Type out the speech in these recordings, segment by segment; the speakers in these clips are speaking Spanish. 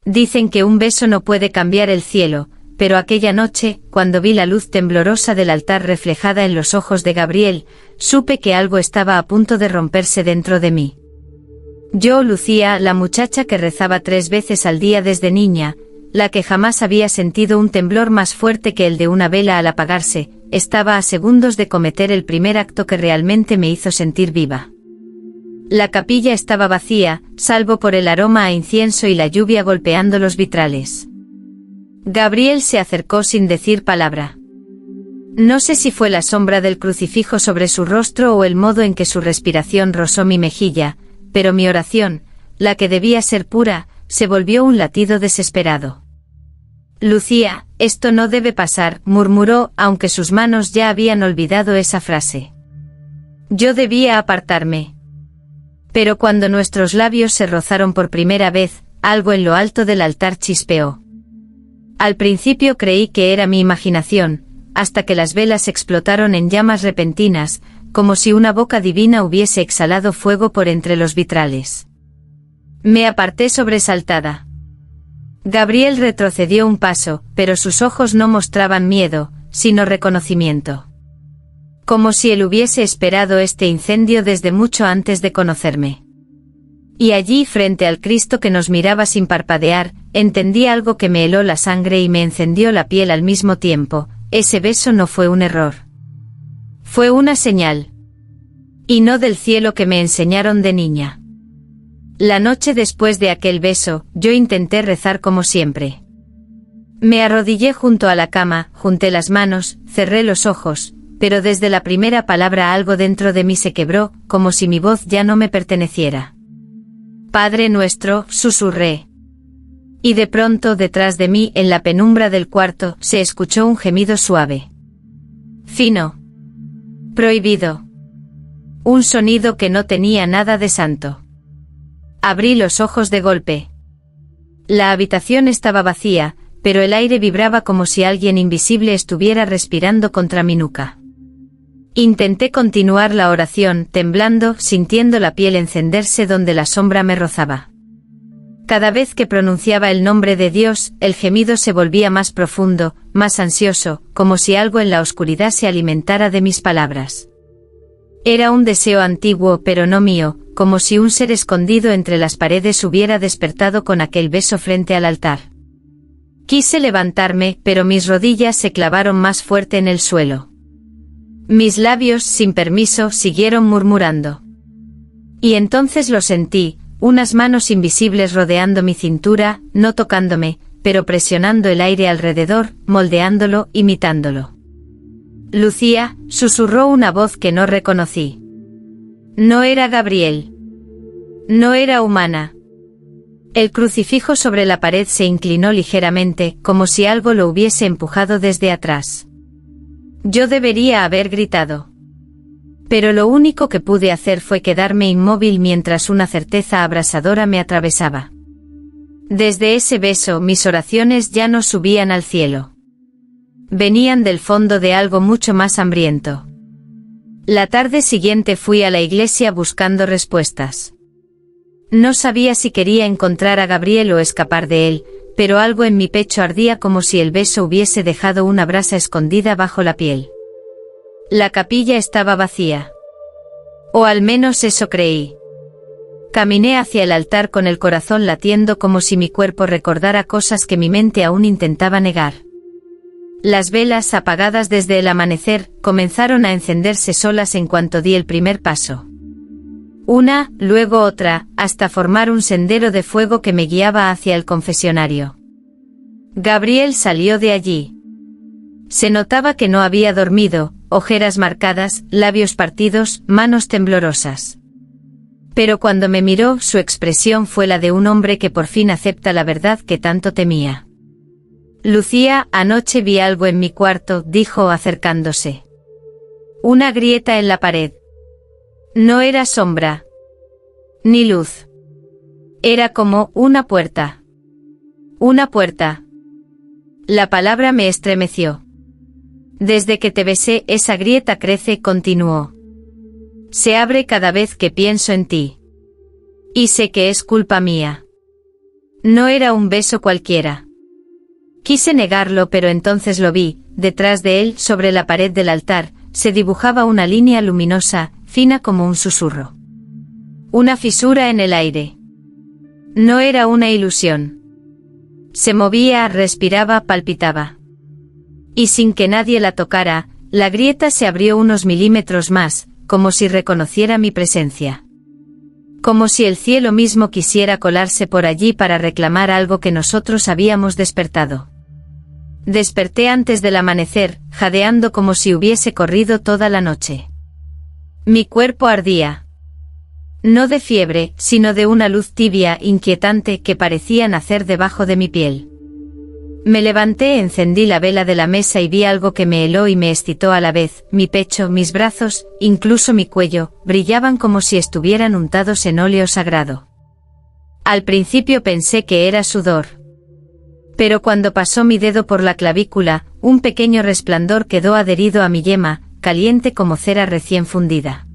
Dicen que un beso no puede cambiar el cielo, pero aquella noche, cuando vi la luz temblorosa del altar reflejada en los ojos de Gabriel, supe que algo estaba a punto de romperse dentro de mí. Yo, Lucía, la muchacha que rezaba 3 veces al día desde niña, la que jamás había sentido un temblor más fuerte que el de una vela al apagarse, estaba a segundos de cometer el primer acto que realmente me hizo sentir viva. La capilla estaba vacía, salvo por el aroma a incienso y la lluvia golpeando los vitrales. Gabriel se acercó sin decir palabra. No sé si fue la sombra del crucifijo sobre su rostro o el modo en que su respiración rozó mi mejilla, pero mi oración, la que debía ser pura, se volvió un latido desesperado. Lucía, esto no debe pasar, murmuró, aunque sus manos ya habían olvidado esa frase. Yo debía apartarme. Pero cuando nuestros labios se rozaron por primera vez, algo en lo alto del altar chispeó. Al principio creí que era mi imaginación, hasta que las velas explotaron en llamas repentinas, como si una boca divina hubiese exhalado fuego por entre los vitrales. Me aparté sobresaltada. Gabriel retrocedió un paso, pero sus ojos no mostraban miedo, sino reconocimiento. Como si él hubiese esperado este incendio desde mucho antes de conocerme. Y allí, frente al Cristo que nos miraba sin parpadear, entendí algo que me heló la sangre y me encendió la piel al mismo tiempo. Ese beso no fue un error. Fue una señal. Y no del cielo que me enseñaron de niña. La noche después de aquel beso, yo intenté rezar como siempre. Me arrodillé junto a la cama, junté las manos, cerré los ojos, pero desde la primera palabra algo dentro de mí se quebró, como si mi voz ya no me perteneciera. Padre nuestro, susurré. Y de pronto detrás de mí, en la penumbra del cuarto, se escuchó un gemido suave. Fino. Prohibido. Un sonido que no tenía nada de santo. Abrí los ojos de golpe. La habitación estaba vacía, pero el aire vibraba como si alguien invisible estuviera respirando contra mi nuca. Intenté continuar la oración, temblando, sintiendo la piel encenderse donde la sombra me rozaba. Cada vez que pronunciaba el nombre de Dios, el gemido se volvía más profundo, más ansioso, como si algo en la oscuridad se alimentara de mis palabras. Era un deseo antiguo pero no mío, como si un ser escondido entre las paredes hubiera despertado con aquel beso frente al altar. Quise levantarme, pero mis rodillas se clavaron más fuerte en el suelo. Mis labios, sin permiso, siguieron murmurando. Y entonces lo sentí, unas manos invisibles rodeando mi cintura, no tocándome, pero presionando el aire alrededor, moldeándolo, imitándolo. Lucía, susurró una voz que no reconocí. No era Gabriel. No era humana. El crucifijo sobre la pared se inclinó ligeramente, como si algo lo hubiese empujado desde atrás. Yo debería haber gritado. Pero lo único que pude hacer fue quedarme inmóvil mientras una certeza abrasadora me atravesaba. Desde ese beso mis oraciones ya no subían al cielo. Venían del fondo de algo mucho más hambriento. La tarde siguiente fui a la iglesia buscando respuestas. No sabía si quería encontrar a Gabriel o escapar de él, pero algo en mi pecho ardía como si el beso hubiese dejado una brasa escondida bajo la piel. La capilla estaba vacía. O al menos eso creí. Caminé hacia el altar con el corazón latiendo como si mi cuerpo recordara cosas que mi mente aún intentaba negar. Las velas, apagadas desde el amanecer, comenzaron a encenderse solas en cuanto di el primer paso. Una, luego otra, hasta formar un sendero de fuego que me guiaba hacia el confesionario. Gabriel salió de allí. Se notaba que no había dormido, ojeras marcadas, labios partidos, manos temblorosas. Pero cuando me miró, su expresión fue la de un hombre que por fin acepta la verdad que tanto temía. Lucía, anoche vi algo en mi cuarto, dijo acercándose. Una grieta en la pared. No era sombra. Ni luz. Era como una puerta. Una puerta. La palabra me estremeció. Desde que te besé, esa grieta crece, continuó. Se abre cada vez que pienso en ti. Y sé que es culpa mía. No era un beso cualquiera. Quise negarlo, pero entonces lo vi. Detrás de él, sobre la pared del altar, se dibujaba una línea luminosa, fina como un susurro. Una fisura en el aire. No era una ilusión. Se movía, respiraba, palpitaba. Y sin que nadie la tocara, la grieta se abrió unos milímetros más, como si reconociera mi presencia. Como si el cielo mismo quisiera colarse por allí para reclamar algo que nosotros habíamos despertado. Desperté antes del amanecer, jadeando como si hubiese corrido toda la noche. Mi cuerpo ardía. No de fiebre, sino de una luz tibia, inquietante, que parecía nacer debajo de mi piel. Me levanté, encendí la vela de la mesa y vi algo que me heló y me excitó a la vez. Mi pecho, mis brazos, incluso mi cuello, brillaban como si estuvieran untados en óleo sagrado. Al principio pensé que era sudor. Pero cuando pasó mi dedo por la clavícula, un pequeño resplandor quedó adherido a mi yema, caliente como cera recién fundida.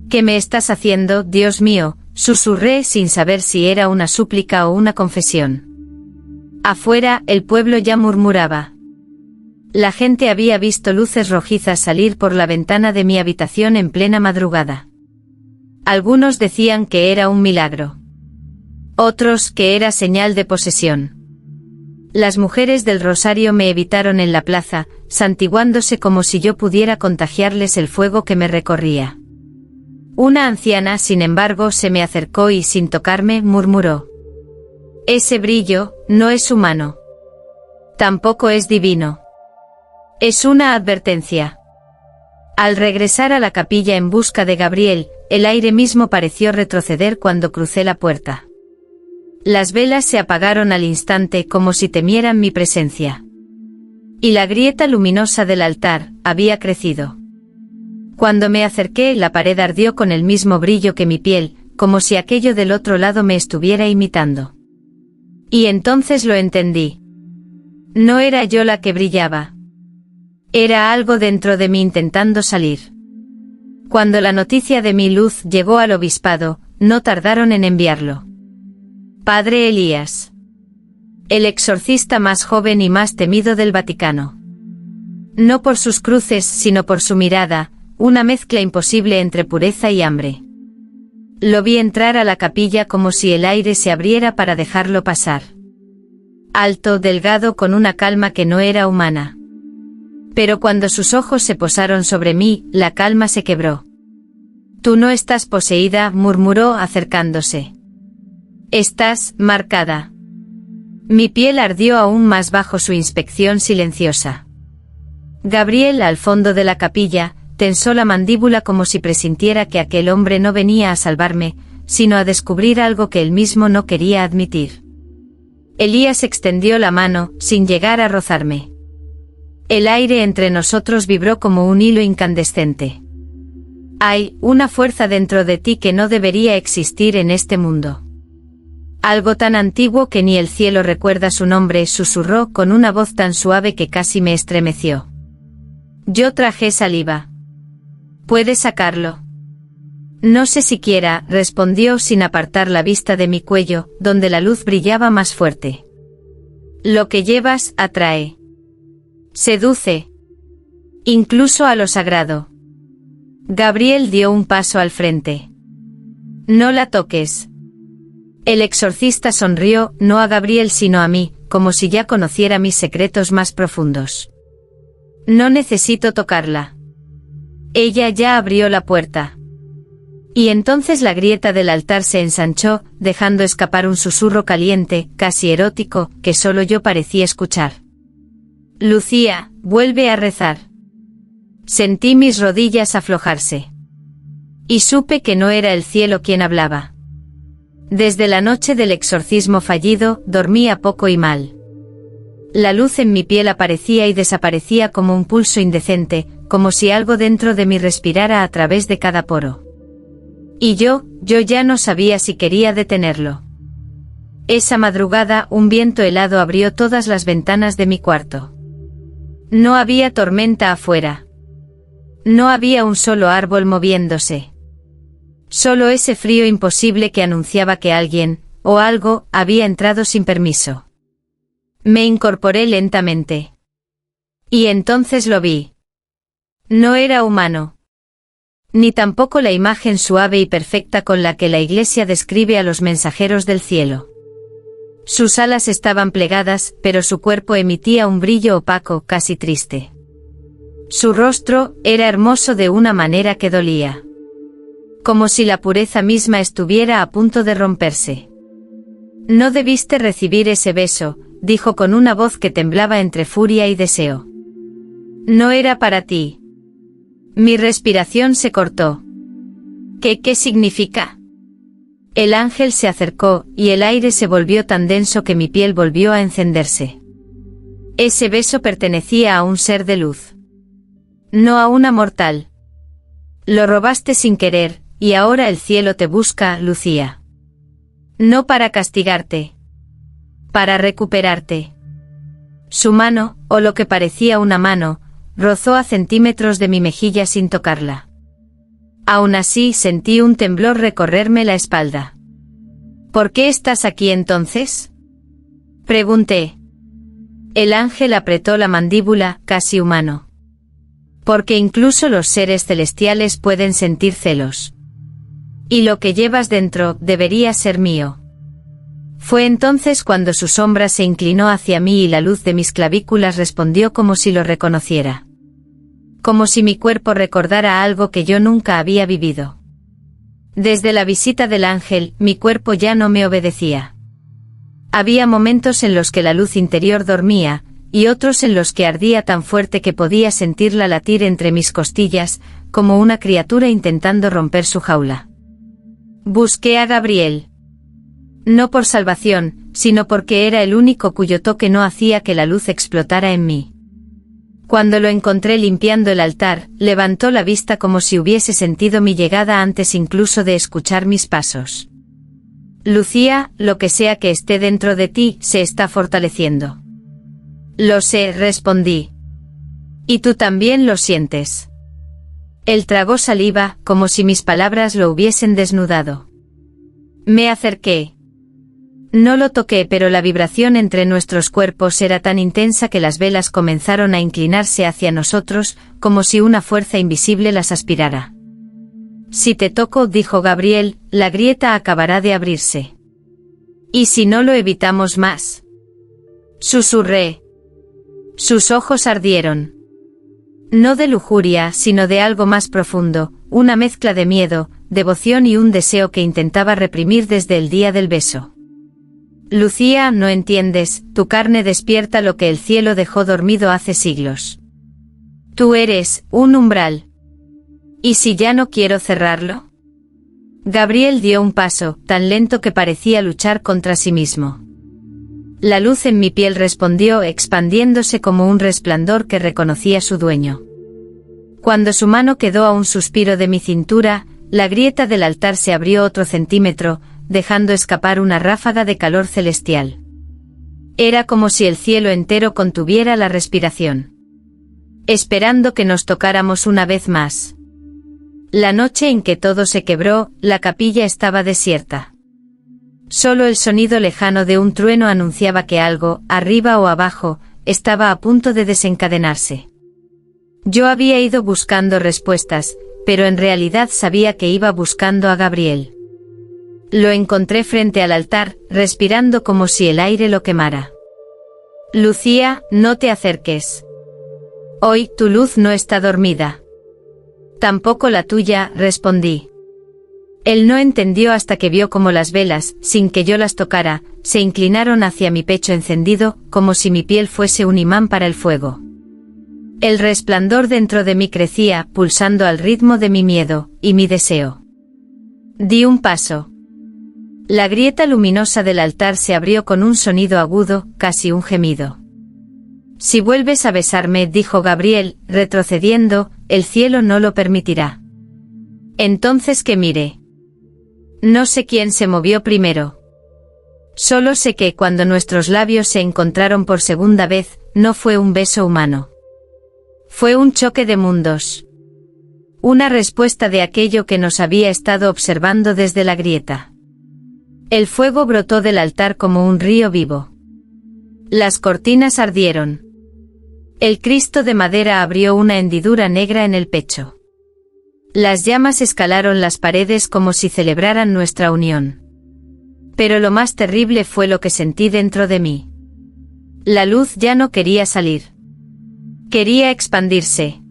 ¿Qué me estás haciendo, Dios mío?, susurré sin saber si era una súplica o una confesión. Afuera, el pueblo ya murmuraba. La gente había visto luces rojizas salir por la ventana de mi habitación en plena madrugada. Algunos decían que era un milagro. Otros que era señal de posesión. Las mujeres del rosario me evitaron en la plaza, santiguándose como si yo pudiera contagiarles el fuego que me recorría. Una anciana, sin embargo, se me acercó y, sin tocarme, murmuró: «Ese brillo no es humano. Tampoco es divino. Es una advertencia». Al regresar a la capilla en busca de Gabriel, el aire mismo pareció retroceder cuando crucé la puerta. Las velas se apagaron al instante como si temieran mi presencia. Y la grieta luminosa del altar había crecido. Cuando me acerqué, la pared ardió con el mismo brillo que mi piel, como si aquello del otro lado me estuviera imitando. Y entonces lo entendí. No era yo la que brillaba. Era algo dentro de mí intentando salir. Cuando la noticia de mi luz llegó al obispado, no tardaron en enviarlo. Padre Elías. El exorcista más joven y más temido del Vaticano. No por sus cruces, sino por su mirada, una mezcla imposible entre pureza y hambre. Lo vi entrar a la capilla como si el aire se abriera para dejarlo pasar. Alto, delgado, con una calma que no era humana. Pero cuando sus ojos se posaron sobre mí, la calma se quebró. «Tú no estás poseída», murmuró acercándose. «Estás marcada». Mi piel ardió aún más bajo su inspección silenciosa. Gabriel, al fondo de la capilla, tensó la mandíbula como si presintiera que aquel hombre no venía a salvarme, sino a descubrir algo que él mismo no quería admitir. Elías extendió la mano, sin llegar a rozarme. El aire entre nosotros vibró como un hilo incandescente. «Hay una fuerza dentro de ti que no debería existir en este mundo. Algo tan antiguo que ni el cielo recuerda su nombre», susurró con una voz tan suave que casi me estremeció. Yo tragué saliva. «¿Puedes sacarlo?» «No sé siquiera», respondió sin apartar la vista de mi cuello, donde la luz brillaba más fuerte. «Lo que llevas atrae. Seduce. Incluso a lo sagrado». Gabriel dio un paso al frente. «No la toques». El exorcista sonrió, no a Gabriel sino a mí, como si ya conociera mis secretos más profundos. «No necesito tocarla. Ella ya abrió la puerta». Y entonces la grieta del altar se ensanchó, dejando escapar un susurro caliente, casi erótico, que solo yo parecía escuchar. «Lucía, vuelve a rezar». Sentí mis rodillas aflojarse. Y supe que no era el cielo quien hablaba. Desde la noche del exorcismo fallido, dormía poco y mal. La luz en mi piel aparecía y desaparecía como un pulso indecente, como si algo dentro de mí respirara a través de cada poro. Y yo ya no sabía si quería detenerlo. Esa madrugada, un viento helado abrió todas las ventanas de mi cuarto. No había tormenta afuera. No había un solo árbol moviéndose. Solo ese frío imposible que anunciaba que alguien, o algo, había entrado sin permiso. Me incorporé lentamente. Y entonces lo vi. No era humano. Ni tampoco la imagen suave y perfecta con la que la Iglesia describe a los mensajeros del cielo. Sus alas estaban plegadas, pero su cuerpo emitía un brillo opaco, casi triste. Su rostro era hermoso de una manera que dolía. Como si la pureza misma estuviera a punto de romperse. No debiste recibir ese beso, dijo con una voz que temblaba entre furia y deseo. No era para ti. Mi respiración se cortó. ¿Qué significa? El ángel se acercó, y el aire se volvió tan denso que mi piel volvió a encenderse. Ese beso pertenecía a un ser de luz. No a una mortal. Lo robaste sin querer, y ahora el cielo te busca, Lucía. No para castigarte. Para recuperarte. Su mano, o lo que parecía una mano, rozó a centímetros de mi mejilla sin tocarla. Aún así sentí un temblor recorrerme la espalda. ¿Por qué estás aquí entonces? Pregunté. El ángel apretó la mandíbula, casi humano. Porque incluso los seres celestiales pueden sentir celos. Y lo que llevas dentro debería ser mío. Fue entonces cuando su sombra se inclinó hacia mí y la luz de mis clavículas respondió como si lo reconociera. Como si mi cuerpo recordara algo que yo nunca había vivido. Desde la visita del ángel, mi cuerpo ya no me obedecía. Había momentos en los que la luz interior dormía, y otros en los que ardía tan fuerte que podía sentirla latir entre mis costillas, como una criatura intentando romper su jaula. Busqué a Gabriel. No por salvación, sino porque era el único cuyo toque no hacía que la luz explotara en mí. Cuando lo encontré limpiando el altar, levantó la vista como si hubiese sentido mi llegada antes incluso de escuchar mis pasos. Lucía, lo que sea que esté dentro de ti, se está fortaleciendo. Lo sé, respondí. Y tú también lo sientes. Él tragó saliva, como si mis palabras lo hubiesen desnudado. Me acerqué. No lo toqué, pero la vibración entre nuestros cuerpos era tan intensa que las velas comenzaron a inclinarse hacia nosotros, como si una fuerza invisible las aspirara. Si te toco, dijo Gabriel, la grieta acabará de abrirse. ¿Y si no lo evitamos más? Susurré. Sus ojos ardieron. No de lujuria, sino de algo más profundo, una mezcla de miedo, devoción y un deseo que intentaba reprimir desde el día del beso. Lucía, no entiendes, tu carne despierta lo que el cielo dejó dormido hace siglos. Tú eres un umbral. ¿Y si ya no quiero cerrarlo? Gabriel dio un paso, tan lento que parecía luchar contra sí mismo. La luz en mi piel respondió expandiéndose como un resplandor que reconocía su dueño. Cuando su mano quedó a un suspiro de mi cintura, la grieta del altar se abrió otro centímetro, dejando escapar una ráfaga de calor celestial. Era como si el cielo entero contuviera la respiración. Esperando que nos tocáramos una vez más. La noche en que todo se quebró, la capilla estaba desierta. Solo el sonido lejano de un trueno anunciaba que algo, arriba o abajo, estaba a punto de desencadenarse. Yo había ido buscando respuestas, pero en realidad sabía que iba buscando a Gabriel. Lo encontré frente al altar, respirando como si el aire lo quemara. Lucía, no te acerques. Hoy tu luz no está dormida. Tampoco la tuya, respondí. Él no entendió hasta que vio cómo las velas, sin que yo las tocara, se inclinaron hacia mi pecho encendido, como si mi piel fuese un imán para el fuego. El resplandor dentro de mí crecía, pulsando al ritmo de mi miedo, y mi deseo. Di un paso. La grieta luminosa del altar se abrió con un sonido agudo, casi un gemido. Si vuelves a besarme, dijo Gabriel, retrocediendo, el cielo no lo permitirá. Entonces que mire. No sé quién se movió primero. Solo sé que cuando nuestros labios se encontraron por segunda vez, no fue un beso humano. Fue un choque de mundos. Una respuesta de aquello que nos había estado observando desde la grieta. El fuego brotó del altar como un río vivo. Las cortinas ardieron. El Cristo de madera abrió una hendidura negra en el pecho. Las llamas escalaron las paredes como si celebraran nuestra unión. Pero lo más terrible fue lo que sentí dentro de mí. La luz ya no quería salir. Quería expandirse.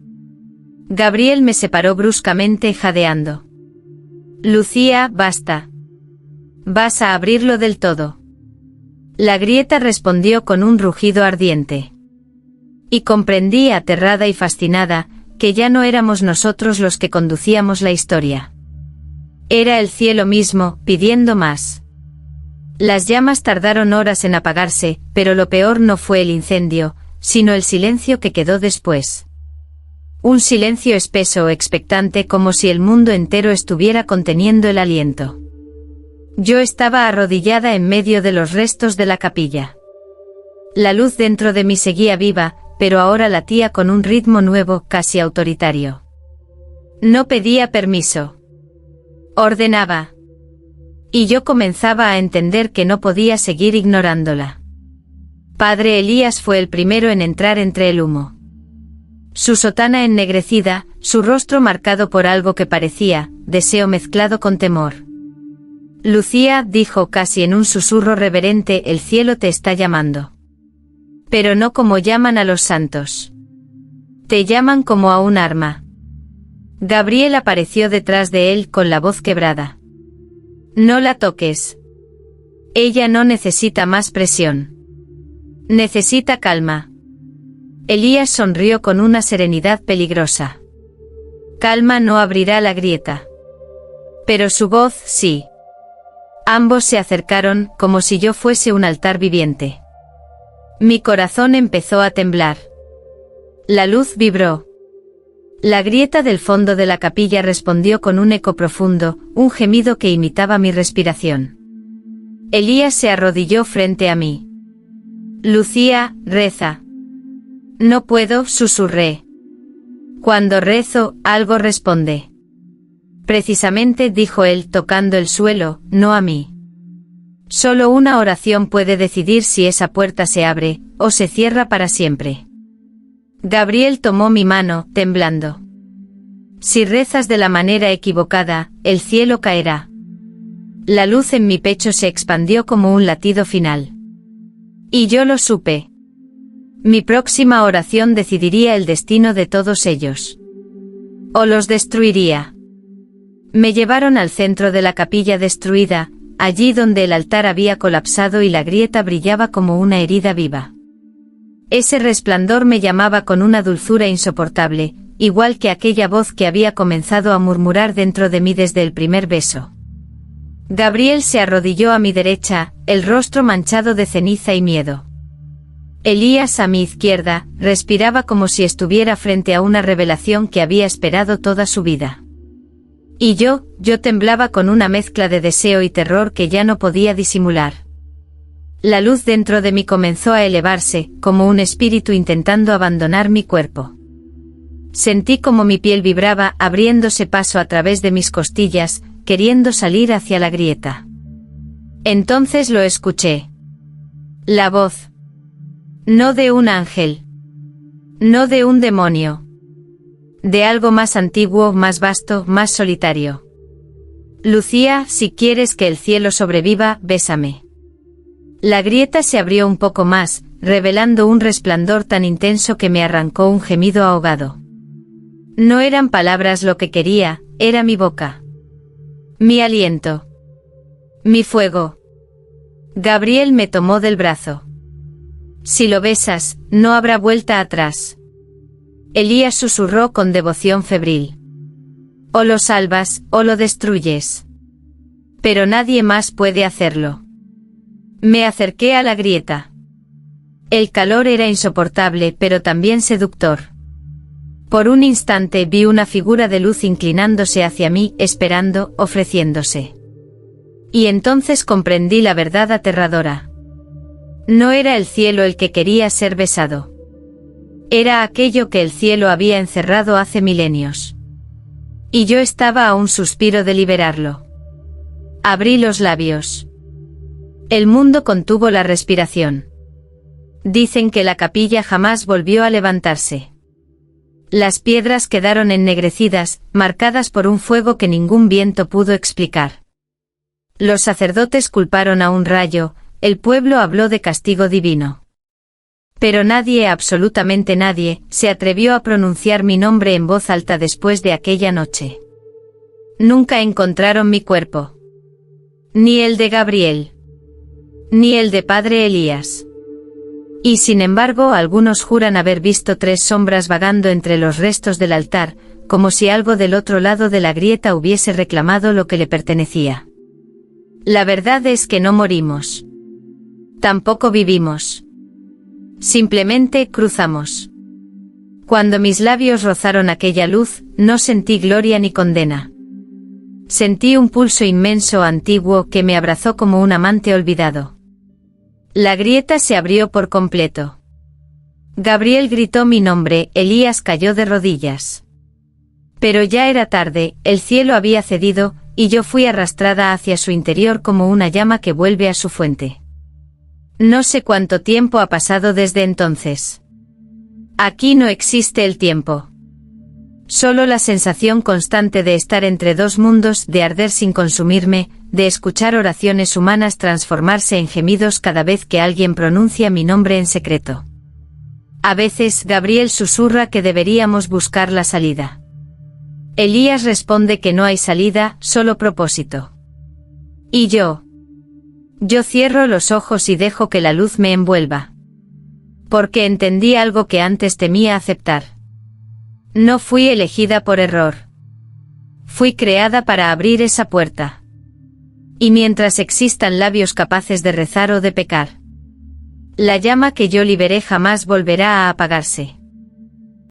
Gabriel me separó bruscamente, jadeando. Lucía, basta. Vas a abrirlo del todo. La grieta respondió con un rugido ardiente. Y comprendí, aterrada y fascinada, que ya no éramos nosotros los que conducíamos la historia. Era el cielo mismo, pidiendo más. Las llamas tardaron horas en apagarse, pero lo peor no fue el incendio, sino el silencio que quedó después. Un silencio espeso, expectante, como si el mundo entero estuviera conteniendo el aliento. Yo estaba arrodillada en medio de los restos de la capilla. La luz dentro de mí seguía viva, pero ahora latía con un ritmo nuevo, casi autoritario. No pedía permiso. Ordenaba. Y yo comenzaba a entender que no podía seguir ignorándola. Padre Elías fue el primero en entrar entre el humo. Su sotana ennegrecida, su rostro marcado por algo que parecía deseo mezclado con temor. Lucía, dijo casi en un susurro reverente, el cielo te está llamando. Pero no como llaman a los santos. Te llaman como a un arma. Gabriel apareció detrás de él con la voz quebrada. No la toques. Ella no necesita más presión. Necesita calma. Elías sonrió con una serenidad peligrosa. Calma no abrirá la grieta. Pero su voz, sí. Ambos se acercaron, como si yo fuese un altar viviente. Mi corazón empezó a temblar. La luz vibró. La grieta del fondo de la capilla respondió con un eco profundo, un gemido que imitaba mi respiración. Elías se arrodilló frente a mí. Lucía, reza. No puedo, susurré. Cuando rezo, algo responde. Precisamente, dijo él, tocando el suelo, no a mí. Solo una oración puede decidir si esa puerta se abre, o se cierra para siempre. Gabriel tomó mi mano, temblando. Si rezas de la manera equivocada, el cielo caerá. La luz en mi pecho se expandió como un latido final. Y yo lo supe. Mi próxima oración decidiría el destino de todos ellos. O los destruiría. Me llevaron al centro de la capilla destruida, allí donde el altar había colapsado y la grieta brillaba como una herida viva. Ese resplandor me llamaba con una dulzura insoportable, igual que aquella voz que había comenzado a murmurar dentro de mí desde el primer beso. Gabriel se arrodilló a mi derecha, el rostro manchado de ceniza y miedo. Elías a mi izquierda, respiraba como si estuviera frente a una revelación que había esperado toda su vida. Y yo temblaba con una mezcla de deseo y terror que ya no podía disimular. La luz dentro de mí comenzó a elevarse, como un espíritu intentando abandonar mi cuerpo. Sentí como mi piel vibraba, abriéndose paso a través de mis costillas, queriendo salir hacia la grieta. Entonces lo escuché. La voz. No de un ángel. No de un demonio. De algo más antiguo, más vasto, más solitario. Lucía, si quieres que el cielo sobreviva, bésame. La grieta se abrió un poco más, revelando un resplandor tan intenso que me arrancó un gemido ahogado. No eran palabras lo que quería, era mi boca. Mi aliento. Mi fuego. Gabriel me tomó del brazo. Si lo besas, no habrá vuelta atrás. Elías susurró con devoción febril. O lo salvas, o lo destruyes. Pero nadie más puede hacerlo. Me acerqué a la grieta. El calor era insoportable, pero también seductor. Por un instante vi una figura de luz inclinándose hacia mí, esperando, ofreciéndose. Y entonces comprendí la verdad aterradora. No era el cielo el que quería ser besado. Era aquello que el cielo había encerrado hace milenios. Y yo estaba a un suspiro de liberarlo. Abrí los labios. El mundo contuvo la respiración. Dicen que la capilla jamás volvió a levantarse. Las piedras quedaron ennegrecidas, marcadas por un fuego que ningún viento pudo explicar. Los sacerdotes culparon a un rayo, el pueblo habló de castigo divino. Pero nadie, absolutamente nadie, se atrevió a pronunciar mi nombre en voz alta después de aquella noche. Nunca encontraron mi cuerpo. Ni el de Gabriel. Ni el de padre Elías. Y sin embargo algunos juran haber visto 3 sombras vagando entre los restos del altar, como si algo del otro lado de la grieta hubiese reclamado lo que le pertenecía. La verdad es que no morimos. Tampoco vivimos. Simplemente cruzamos. Cuando mis labios rozaron aquella luz, no sentí gloria ni condena. Sentí un pulso inmenso antiguo que me abrazó como un amante olvidado. La grieta se abrió por completo. Gabriel gritó mi nombre, Elías cayó de rodillas. Pero ya era tarde, el cielo había cedido, y yo fui arrastrada hacia su interior como una llama que vuelve a su fuente. No sé cuánto tiempo ha pasado desde entonces. Aquí no existe el tiempo. Solo la sensación constante de estar entre 2 mundos, de arder sin consumirme, de escuchar oraciones humanas transformarse en gemidos cada vez que alguien pronuncia mi nombre en secreto. A veces Gabriel susurra que deberíamos buscar la salida. Elías responde que no hay salida, solo propósito. Y yo cierro los ojos y dejo que la luz me envuelva. Porque entendí algo que antes temía aceptar. No fui elegida por error. Fui creada para abrir esa puerta. Y mientras existan labios capaces de rezar o de pecar, la llama que yo liberé jamás volverá a apagarse.